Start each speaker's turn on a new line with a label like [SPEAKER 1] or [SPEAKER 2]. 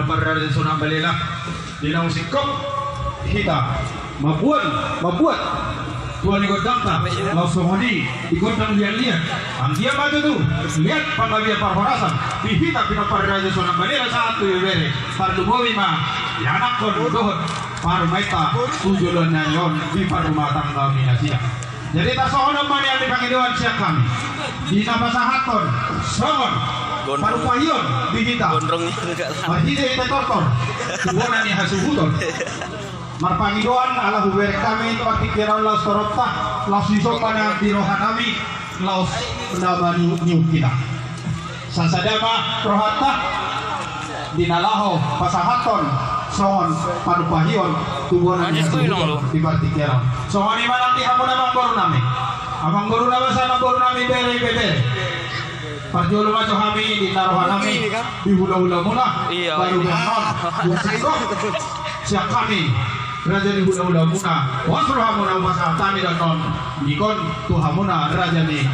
[SPEAKER 1] pinaparada sa sunang balila. Dinaw si Kop Hita mabuat tuan ikut dangta langsung hadi ikut dan lihat ang dia maju tu lihat panggabian parhorasan dihita pinaparada sa sunang balila satu bere pardu bowima yanak kon dohot paru maita tujuan na yon di parumah tangga minasia. Jadi tak seorang mana yang dipanggilkan siap kami di nabasahaton songon paru pahion dihita mahide ite tortor tubuhan ni hasuhuton marpangidoan ala huber kami itu pikiran laos korota laos isok pada dirohan kami laos nabani niu kita sasadama rohata dinalaho pasahaton songon paru pahion tubuhan ni hasuhuton di pikiran songon ni malang di hamon amang guru nama sana guru nami bere Parjolo maco kami di naruhan kami di hula-hula mula baru ganon siap kami raja di hula-hula muna wasruhamuna pasal tani dan non ikon tuhamuna raja ni